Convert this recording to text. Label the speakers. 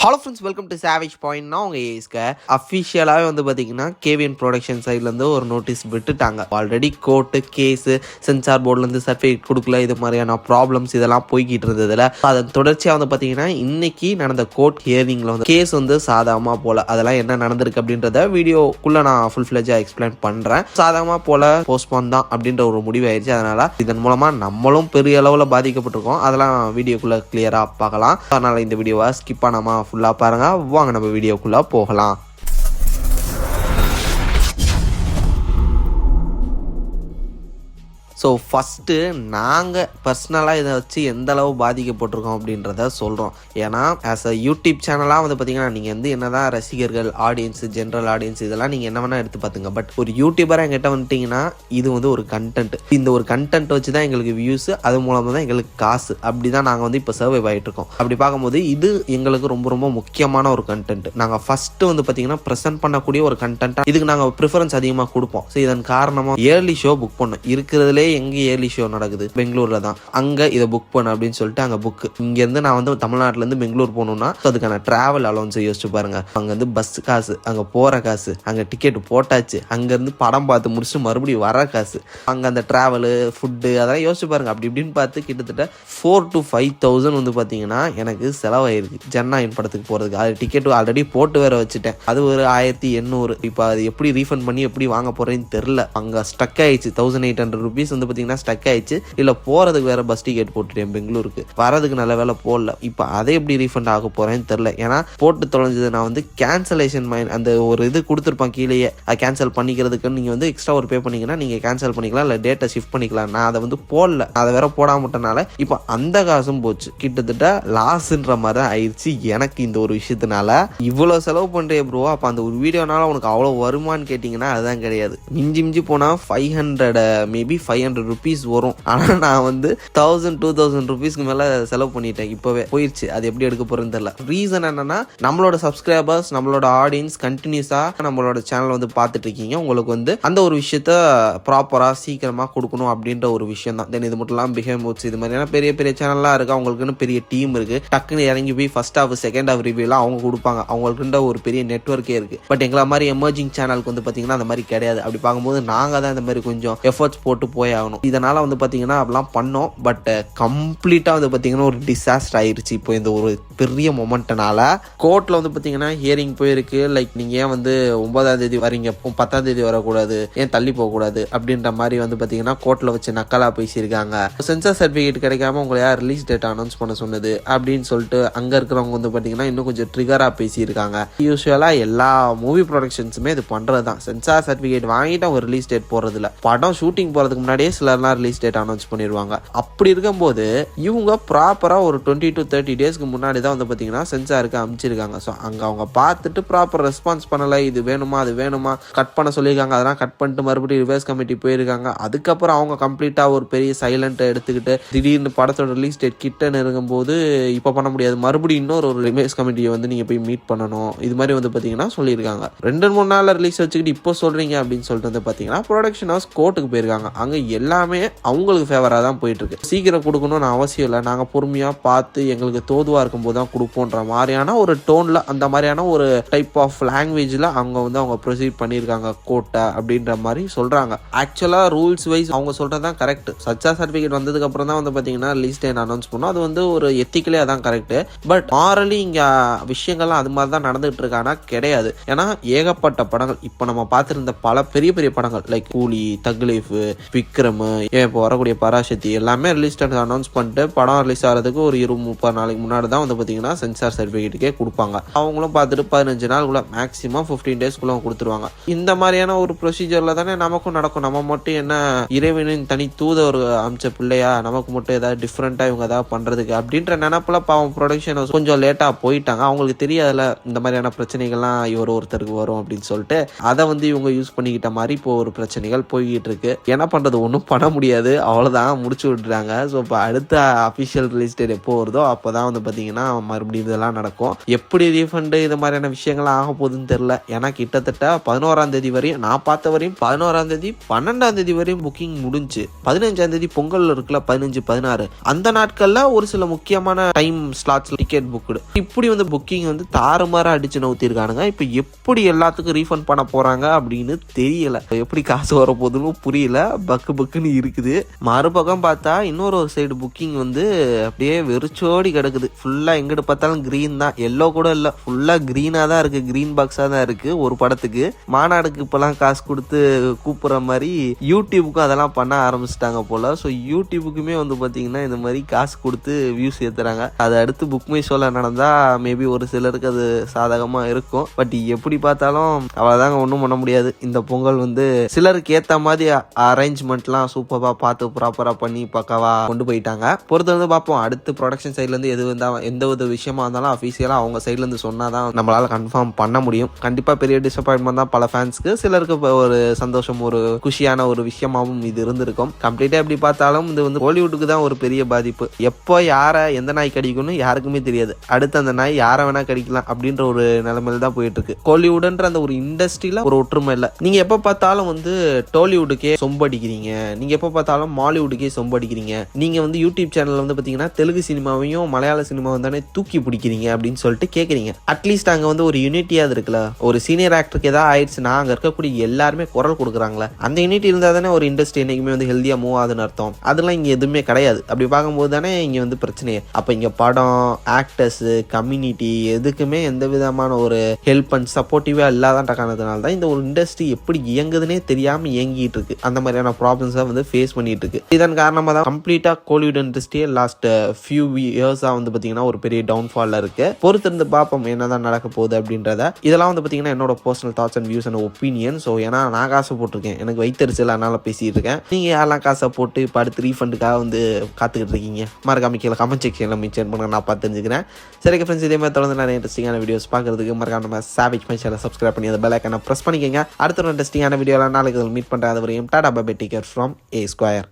Speaker 1: Hello friends, welcome to savage point. நான் உங்கள் ஏஸ்க அஃபிஷியலாகவே வந்து பார்த்தீங்கன்னா கேவிஎன் ப்ரொடக்ஷன் சைட்லேருந்து ஒரு நோட்டீஸ் விட்டுட்டாங்க. ஆல்ரெடி கோர்ட்டு கேஸு சென்சார் போர்ட்லேருந்து சர்டிஃபிகேட் கொடுக்கல, இது மாதிரியான ப்ராப்ளம்ஸ் இதெல்லாம் போய்கிட்டு இருந்ததில் அதன் தொடர்ச்சியாக வந்து பார்த்தீங்கன்னா இன்னைக்கு நடந்த கோர்ட் ஹியரிங்கில் வந்து கேஸ் வந்து சாதாரணமாக போல் அதெல்லாம் என்ன நடந்திருக்கு அப்படின்றத வீடியோக்குள்ளே நான் ஃபுல் ஃப்ளெஜாக எக்ஸ்பிளைன் பண்ணுறேன். சாதாரணமாக போல் போஸ்ட்போன் தான் அப்படின்ற ஒரு முடிவு ஆயிடுச்சு. அதனால் இதன் மூலமாக நம்மளும் பெரிய அளவில் பாதிக்கப்பட்டிருக்கோம். அதெல்லாம் வீடியோக்குள்ளே கிளியராக பார்க்கலாம். அதனால் இந்த வீடியோவை ஸ்கிப் பண்ணாமல் ஃபுல்லாக பாருங்கள். வாங்க நம்ம வீடியோக்குள்ளே போகலாம். ஸோ ஃபஸ்ட்டு நாங்கள் பர்சனலாக இதை வச்சு எந்த அளவு பாதிக்கப்பட்டிருக்கோம் அப்படின்றத சொல்கிறோம். ஏன்னா ஆஸ் அ யூடியூப் சேனலாக வந்து பார்த்தீங்கன்னா நீங்கள் வந்து என்ன தான் ரசிகர்கள், ஆடியன்ஸு, ஜென்ரல் ஆடியன்ஸ் இதெல்லாம் நீங்கள் என்ன வேணால் எடுத்து பார்த்துங்க. பட் ஒரு யூடியூபராக எங்கிட்ட வந்துட்டிங்கன்னா இது வந்து ஒரு கண்டென்ட். இந்த ஒரு கண்டென்ட் வச்சு தான் எங்களுக்கு வியூஸு, அது மூலமாக தான் எங்களுக்கு காசு. அப்படி தான் நாங்கள் வந்து இப்போ சர்வைவ் ஆகிட்ருக்கோம். அப்படி பார்க்கும்போது இது எங்களுக்கு ரொம்ப ரொம்ப முக்கியமான ஒரு கண்டென்ட். நாங்கள் ஃபஸ்ட்டு வந்து பார்த்தீங்கன்னா ப்ரெசென்ட் பண்ணக்கூடிய ஒரு கண்டென்ட்டாக இதுக்கு நாங்கள் ப்ரிஃபரன்ஸ் அதிகமாக கொடுப்போம். ஸோ இதன் காரணமாக இயர்லி ஷோ புக் பண்ணோம். இருக்கிறதுலே எங்கே இயர்லி ஷோ நடக்குது பெங்களூர்ல தான், அங்கே இதை புக் பண்ண அப்படின்னு சொல்லிட்டு அங்கே புக்கு. இங்கேருந்து நான் வந்து தமிழ்நாட்டிலேருந்து பெங்களூர் போகணுன்னா அதுக்கான டிராவல் அலோன்ஸ் யோசிச்சு பாருங்க. அங்கேருந்து பஸ் காசு, அங்கே போகிற காசு, அங்கே டிக்கெட் போட்டாச்சு, அங்கேருந்து படம் பார்த்து முடிச்சுட்டு மறுபடியும் வர காசு, அங்கே அந்த டிராவலு, ஃபுட்டு அதெல்லாம் யோசிச்சு பாருங்க. அப்படி இப்படின்னு பார்த்து கிட்டத்தட்ட 4,000 to 5,000 வந்து பார்த்தீங்கன்னா எனக்கு செலவாயிருக்கு ஜனநாயகன் படத்துக்கு போகிறதுக்கு. அது டிக்கெட் ஆல்ரெடி போட்டு வேற வச்சுட்டேன். அது ஒரு 1,800. இப்போ அது எப்படி ரீஃபண்ட் பண்ணி எப்படி வாங்க போகிறேன்னு தெரில. அங்கே ஸ்டக் ஆயிடுச்சு. 1,800 rupees வந்து பார்த்தீங்கன்னா ஸ்டக் ஆயிடுச்சு. இல்லை போகிறதுக்கு வேற பஸ் டிக்கெட் போட்டுட்டேன் பெங்களூருக்கு, வரதுக்கு நல்ல வேலை போடல. இப்போ அதை எப்படி ரீஃபண்ட் ஆக போகிறேன்னு தெரில. ஏன்னா போட்டு தொலைஞ்சது நான் வந்து கேன்சலேஷன் அந்த ஒரு இது கொடுத்துருப்பேன் கீழேயே, அதை கேன்சல் பண்ணிக்கிறதுக்கு நீங்கள் வந்து எக்ஸ்ட்ரா ஒரு பே பண்ணிங்கன்னா நீங்கள் கேன்சல் பண்ணிக்கலாம், இல்லை டேட்டை ஷிஃப்ட் பண்ணிக்கலாம். நான் அதை வந்து போடல, அதை வேற போடாமட்டனால இப்போ அந்த காசும் போச்சு. கிட்டத்தட்ட லாஸ்ன்ற மாதிரி தான் ஆயிடுச்சு எனக்கு இந்த ஒரு விஷயத்தினால. இவ்வளோ செலவு பண்ணுறே ப்ரோ, அப்போ அந்த ஒரு வீடியோனால உனக்கு அவ்வளோ வருமானு கேட்டிங்கன்னா அதுதான் கிடையாது. மிஞ்சி மிஞ்சி போனால் 500 மேபி 500 rupees வரும். ஆனால் நான் வந்து 1,000 2,000 rupeesக்கு மேலே செலவு பண்ணிட்டேன். இப்போவே போயிடுச்சு. அது எப்படி எடுக்க போகிறேன்னு தெரியல. ரீசன் என்னன்னா நம்மளோட சப்ஸ்கிரைபர்ஸ், நம்மளோட ஆடியன்ஸ் கண்டினியூஸாக நம்மளோட சேனல் வந்து பார்த்துட்டு இருக்கீங்க. உங்களுக்கு வந்து அந்த ஒரு விஷயத்த ப்ராப்பராக சீக்கிரமாக கொடுக்கணும் அப்படின்ற ஒரு விஷயம் தான். தென் இது மட்டும் இல்லாமல் பிஹேவ் மூட்ஸ் இது மாதிரியான பெரிய பெரிய சேனல்லாம் இருக்குது. அவங்களுக்குன்னு பெரிய டீம் இருக்குது. டக்குன்னு இறங்கி போய் ஃபர்ஸ்ட் ஹாஃப் செகண்ட் ஹாஃப் ரிவ்யூலாம் அவங்க கொடுப்பாங்க. அவங்களுக்குன்ற ஒரு பெரிய நெட்வொர்க்கே இருக்குது. பட் எங்களை மாதிரி எமர்ஜிங் சேனலுக்கு வந்து பார்த்தீங்கன்னா அந்த மாதிரி கிடையாது. அப்படி பார்க்கும்போது நாங்கள் தான் இந்த மாதிரி கொஞ்சம் எஃபர்ட்ஸ் போட்டு போய் ஆகணும். இதனால் வந்து பார்த்தீங்கன்னா அப்படிலாம் பண்ணோம். பட் கம்ப்ளீட்டாக வந்து பார்த்தீங்கன்னா ஒரு டிசாஸ்டர் ஆயிடுச்சு. இப்போ இந்த ஒரு பெரிய மொமெண்ட்னால கோர்ட்டில் வந்து பார்த்தீங்கன்னா ஹியரிங் போயிருக்கு. லைக் நீங்கள் ஏன் வந்து 9ஆம் தேதி வரீங்க, 10ஆம் தேதி வரக்கூடாது, ஏன் தள்ளி போகக்கூடாது அப்படின்ற மாதிரி வந்து பார்த்தீங்கன்னா கோர்ட்டில் வச்சு நக்கலாக பேசியிருக்காங்க. சென்சார் சர்டிஃபிகேட் கிடைக்காம உங்களை யார் ரிலீஸ் டேட் அனௌன்ஸ் பண்ண சொன்னது அப்படின்னு சொல்லிட்டு அங்கே இருக்கிறவங்க வந்து பார்த்தீங்கன்னா இன்னும் கொஞ்சம் ட்ரிகராக பேசியிருக்காங்க. யூஸ்வலாக எல்லா மூவி ப்ரொடக்ஷன்ஸுமே இது பண்ணுறது தான். சென்சார் சர்டிஃபிகேட் வாங்கிட்டு அவங்க ரிலீஸ் டேட் போடுறதில்ல. படம் ஷூட்டிங் போகிறதுக்கு முன்னாடியே சிலர்லாம் ரிலீஸ் டேட் அனௌன்ஸ் பண்ணிடுவாங்க. அப்படி இருக்கும்போது இவங்க ப்ராப்பராக ஒரு 20 to 30 daysக்கு முன்னாடி தான் வந்து பார்த்தீங்கன்னா சென்சாருக்கு அமைச்சிருக்காங்க. ஸோ அங்கே அவங்க பார்த்துட்டு ப்ராப்பர் ரெஸ்பான்ஸ் பண்ணலை. இது வேணுமா அது வேணுமா கட் பண்ண சொல்லியிருக்காங்க. அதெல்லாம் கட் பண்ணிட்டு மறுபடியும் ரிவர்ஸ் கமிட்டி போயிருக்காங்க. அதுக்கப்புறம் அவங்க கம்ப்ளீட்டாக ஒரு பெரிய சைலண்ட்டை எடுத்துக்கிட்டு திடீர்னு படத்தோட ரிலீஸ் டேட் கிட்ட நெருங்கும் போது இப்போ பண்ண முடியாது, மறுபடியும் இன்னொரு ஒரு ரிவர்ஸ் கமிட்டியை வந்து நீங்கள் போய் மீட் பண்ணணும், இது மாதிரி வந்து பார்த்தீங்கன்னா சொல்லியிருக்காங்க. 2-3 நாளில் ரிலீஸ் வச்சுக்கிட்டு இப்போ சொல்கிறீங்க அப்படின்னு சொல்லிட்டு வந்து பார்த்தீங்கன்னா ப்ரொடக்ஷன் ஹவுஸ் கோர்ட்டுக்கு போயிருக்காங்க. அங்கே எல்லாமே அவங்களுக்கு ஃபேவராக தான் போயிட்டு இருக்கு. சீக்கிரம் கொடுக்கணும்னு அவசியம் இல்லை, நாங்கள் பொறுமையாக பார்த்து எங்களுக்கு தோதுவாக இருக்கும்போது தான் கொடுப்போன்ற மாதிரியான ஒரு டோனில், அந்த மாதிரியான ஒரு டைப் ஆஃப் லாங்குவேஜில் அவங்க வந்து அவங்க ப்ரொசீட் பண்ணியிருக்காங்க கோர்ட்டை அப்படின்ற மாதிரி சொல்கிறாங்க. ஆக்சுவலாக ரூல்ஸ் வைஸ் அவங்க சொல்கிறது தான் கரெக்ட். சச்சா சர்டிஃபிகேட் வந்ததுக்கு அப்புறம் தான் வந்து பார்த்தீங்கன்னா ரிலீஸ் டேட் அனௌன்ஸ் பண்ணோம். அது வந்து ஒரு எத்திக்கலே அதான் கரெக்ட். பட் மாரலி இங்கே விஷயங்கள்லாம் அது மாதிரி தான் நடந்துகிட்டு இருக்கானா கிடையாது. ஏன்னா ஏகப்பட்ட படங்கள் இப்போ நம்ம பார்த்துருந்த பல பெரிய பெரிய படங்கள் லைக் கூலி, தக்லீஃப், விக்ரம், இப்போ வரக்கூடிய பராசக்தி எல்லாமே ரிலீஸ் டேட் அனௌன்ஸ் பண்ணிட்டு படம் ரிலீஸ் ஆகிறதுக்கு ஒரு 20-30 நாளைக்கு முன்னாடி தான் வந்து பார்த்தீங்கன்னா சென்சார் சர்டிஃபிகேட்டுக்கே கொடுப்பாங்க. அவங்களும் பார்த்துட்டு 15 நாளுக்குள்ள மேக்ஸிமம் 15 daysக்குள்ள கொடுத்துருவாங்க. இந்த மாதிரியான ஒரு ப்ரொசீஜரில் தானே நமக்கும் நடக்கும். நம்ம மட்டும் என்ன இறைவனின் தனி தூத ஒரு அம்ச பிள்ளையா, நமக்கு மட்டும் ஏதாவது டிஃப்ரெண்ட்டாக இவங்க ஏதாவது பண்ணுறதுக்கு அப்படின்ற நினப்பில் பாவம் ப்ரொடக்ஷன் கொஞ்சம் லேட்டாக போயிட்டாங்க. அவங்களுக்கு தெரியாதுல இந்த மாதிரியான பிரச்சனைகள்லாம் ஒருத்தருக்கு வரும் அப்படின்னு சொல்லிட்டு அதை வந்து இவங்க யூஸ் பண்ணிக்கிட்ட மாதிரி இப்போ ஒரு பிரச்சனைகள் போய்கிட்டு இருக்கு. என்ன பண்ணுறது, ஒன்றும் பண்ண முடியாது, அவ்வளோதான், முடிச்சு விட்டுறாங்க. ஸோ இப்போ அடுத்த அஃபிஷியல் ரிலீஸ் டேட் எப்போ வருதோ அப்போ தான் வந்து பார்த்தீங்கன்னா மறுபடியும் இதெல்லாம் நடக்கும். எப்படி ரீஃபண்டு இது மாதிரியான விஷயங்கள்லாம் ஆக போகுதுன்னு தெரில. ஏன்னா கிட்டத்தட்ட 11ஆம் தேதி வரையும் நான் பார்த்த வரையும் 11ஆம் தேதி 12ஆம் தேதி வரையும் புக்கிங் முடிஞ்சு 15ஆம் தேதி பொங்கல் இருக்குல்ல 15, 16 அந்த நாட்களில் ஒரு சில முக்கியமான டைம் ஸ்லாட்ஸ் டிக்கெட் புக்குடு இப்படி வந்து புக்கிங் வந்து தாறுமாறாக அடிச்சு நவுத்திருக்கானுங்க. இப்போ எப்படி எல்லாத்துக்கும் ரீஃபண்ட் பண்ண போகிறாங்க அப்படின்னு தெரியல. எப்படி காசு வர போகுதுன்னு புரியல. பக்குன்னு இருக்குது. மறுபக்கம் பார்த்தா இன்னொரு சைடு புக்கிங் வந்து அப்படியே வெறிச்சோடி கிடக்குது. ஃபுல்லாக எங்கிட்ட பார்த்தாலும் க்ரீன் தான், எல்லோ கூட இல்லை, ஃபுல்லாக க்ரீனாக தான் இருக்குது, க்ரீன் பாக்ஸாக தான் இருக்குது. ஒரு படத்துக்கு மாநாடுக்கு இப்போலாம் காசு கொடுத்து கூப்பிட்ற மாதிரி யூடியூபுக்கும் அதெல்லாம் பண்ண ஆரம்பிச்சிட்டாங்க போல். ஸோ யூடியூபுக்குமே வந்து பார்த்தீங்கன்னா இந்த மாதிரி காசு கொடுத்து வியூஸ் ஏற்றுறாங்க. அதை அடுத்து புக் மை ஷோவில் நடந்தால் மேபி ஒரு சிலருக்கு அது சாதகமாக இருக்கும். பட் எப்படி பார்த்தாலும் அவ்வளோதாங்க, ஒன்றும் பண்ண முடியாது. இந்த பொங்கல் வந்து சிலருக்கு ஏற்ற மாதிரி அரேஞ்ச்மெண்ட்லாம் சூப்பராக பார்த்து ப்ராப்பராக பண்ணி பக்காவாக கொண்டு போயிட்டாங்க. பொறுத்து வந்து பார்ப்போம். அடுத்து ப்ரொடக்ஷன் சைட்லேருந்து எந்த வித விஷயமா இருந்தாலும் அஃபீஷியலாக அவங்க சைட்லேருந்து சொன்னால் தான் நம்மளால் கன்ஃபார்ம் பண்ண முடியும். கண்டிப்பாக பெரிய டிசப்பாயின்மெண்ட் தான் பல ஃபேன்ஸ்க்கு. சிலருக்கு ஒரு சந்தோஷம், ஒரு குஷியான ஒரு விஷயமாகவும் இது இருந்திருக்கும். கம்ப்ளீட்டாக எப்படி பார்த்தாலும் இது வந்து ஹாலிவுட்டுக்கு தான் ஒரு பெரிய பாதிப்பு. எப்போ யாரை எந்த நாய் கடிக்கும்னு யாருக்குமே தெரியாது. அடுத்து அந்த நாய் யாரை வேணா கடிக்கலாம் அப்படின்ற ஒரு நிலைமையில தான் போயிட்டு இருக்கு. ஹாலிவுட்ன்ற அந்த ஒரு இண்டஸ்ட்ரியில ஒரு ஒற்றுமை இல்லை. நீங்க எப்போ பார்த்தாலும் வந்து டோலிவுட்டுக்கே சொம்படிக்கிறீங்க, நீங்க எப்போ பார்த்தாலும் மாலிவுட்டுக்கே சொம்படிக்கிறீங்க, நீங்க வந்து யூடியூப் சேனல் வந்து பார்த்தீங்கன்னா தெலுங்கு சினிமாவையும் மலையாள சினிமாவும் தானே தூக்கி பிடிக்கிறீங்க அப்படின்னு சொல்லிட்டு கேட்குறீங்க. அட்லீஸ்ட் அங்கே வந்து ஒரு யூனிட்டியாவது இருக்குல்ல. ஒரு சீனியர் ஆக்டருக்கு ஏதாவது ஆயிடுச்சுன்னா அங்கே இருக்கக்கூடிய எல்லாருமே குரல் கொடுக்குறாங்களே, அந்த யூனிட்டி இருந்தால் தானே ஒரு இண்டஸ்ட்ரி என்றைக்குமே வந்து ஹெல்த்தியாக மூவ் ஆகுதுன்னு அர்த்தம். அதெல்லாம் இங்கே எதுவுமே கிடையாது. அப்படி பார்க்கும்போது தானே இங்கே வந்து பிரச்சனையே. அப்போ இங்கே படம், ஆக்டர்ஸு, கம்யூனிட்டி எதுக்குமே எந்த விதமான ஒரு ஹெல்ப் அண்ட் சப்போர்ட்டிவாக இல்லாத காரணத்தினால தான் இந்த ஒரு இண்டஸ்ட்ரி எப்படி இயங்குதுன்னே தெரியாமல் இயங்கிட்டு இருக்கு. அந்த மாதிரியான ப்ராப்ளம்ஸை வந்து ஃபேஸ் பண்ணிட்டு இருக்கு. இதன் காரணமாக தான் கம்ப்ளீட்டாக கோலிவுட் இண்டஸ்ட்ரியே லாஸ்ட் ஃபியூ இயர்ஸாக வந்து பார்த்தீங்கன்னா ஒரு பெரிய டவுன்ஃபாலில் இருக்கு. பொறுத்திருந்து பார்ப்போம் என்னதான் நடக்க போகுது அப்படின்றத. இதெல்லாம் வந்து பார்த்தீங்கன்னா என்னோட personal thoughts and views and opinion. So ஏன்னா நான் காசை போட்டிருக்கேன், எனக்கு வைத்தறிச்சல், அதனால பேசிட்டு இருக்கேன். நீங்கள் யாரெல்லாம் காசை போட்டு இப்போ அடுத்து ரீஃபண்டுக்காக வந்து காத்துக்கிட்டு இருக்கீங்க, மறக்காம கீழே கமெண்ட் செக்ஷனில் மென்ஷன் பண்ணுங்க, நான் பார்த்து தெரிஞ்சுக்கிறேன். சரி ஃப்ரெண்ட்ஸ், இதே மாதிரி தொடர்ந்து நிறைய இன்ட்ரெஸ்டிங்கான வீடியோஸ் பார்க்கறதுக்கு மறக்காம நம்ம சாவேஜ் மை சேனலை சப்ஸ்கிரைப் பண்ணி அந்த பெல் ஐக்கானை ப்ரெஸ் பண்ணிக்கங்க. அடுத்த ஒரு இன்ட்ரெஸ்டிங்கான வீடியோவில் நாளைக்கு மீட் பண்ணுறேன். அது வரையும் tata bye bye, take care from A Square.